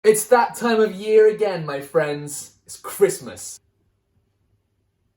It's that time of year again, my friends. It's Christmas.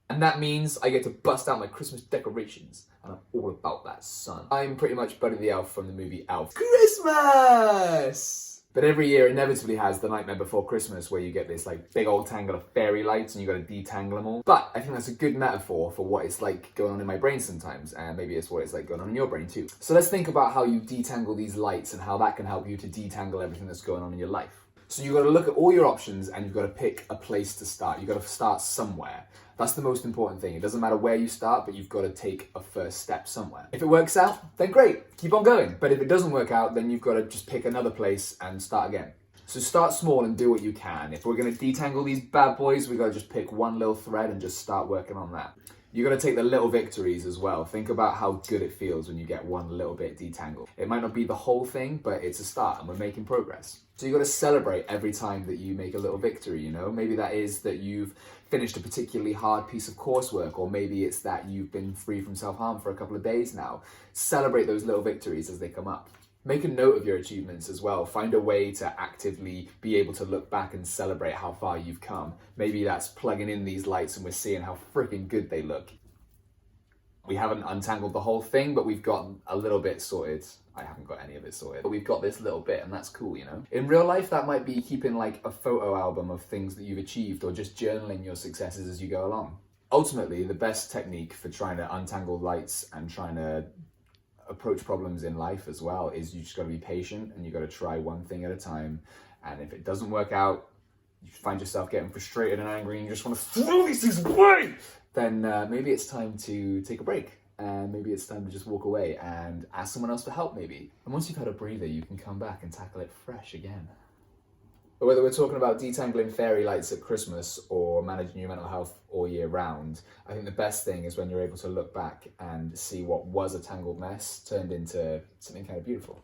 And that means I get to bust out my Christmas decorations. And I'm all about that, son. I'm pretty much Buddy the Elf from the movie Elf. Christmas! But every year inevitably has the nightmare before Christmas where you get this like big old tangle of fairy lights and you gotta detangle them all. But I think that's a good metaphor for what it's like going on in my brain sometimes, and maybe it's what it's like going on in your brain too. So let's think about how you detangle these lights and how that can help you to detangle everything that's going on in your life. So you've got to look at all your options and you've got to pick a place to start. You've got to start somewhere. That's the most important thing. It doesn't matter where you start, but you've got to take a first step somewhere. If it works out, then great, keep on going. But if it doesn't work out, then you've got to just pick another place and start again. So start small and do what you can. If we're going to detangle these bad boys, we've got to just pick one little thread and just start working on that. You've got to take the little victories as well. Think about how good it feels when you get one little bit detangled. It might not be the whole thing, but it's a start and we're making progress. So you've got to celebrate every time that you make a little victory, you know? Maybe that is that you've finished a particularly hard piece of coursework, or maybe it's that you've been free from self-harm for a couple of days now. Celebrate those little victories as they come up. Make a note of your achievements as well. Find a way to actively be able to look back and celebrate how far you've come. Maybe that's plugging in these lights and we're seeing how freaking good they look. We haven't untangled the whole thing, but we've got a little bit sorted. I haven't got any of it sorted, but we've got this little bit and that's cool, you know? In real life, that might be keeping like a photo album of things that you've achieved or just journaling your successes as you go along. Ultimately, the best technique for trying to untangle lights and trying to approach problems in life as well is you just got to be patient and you got to try one thing at a time. And if it doesn't work out, you find yourself getting frustrated and angry and you just want to throw these things away, then maybe it's time to take a break. And maybe it's time to just walk away and ask someone else for help maybe. And once you've had a breather, you can come back and tackle it fresh again. But whether we're talking about detangling fairy lights at Christmas or managing your mental health all year round, I think the best thing is when you're able to look back and see what was a tangled mess turned into something kind of beautiful.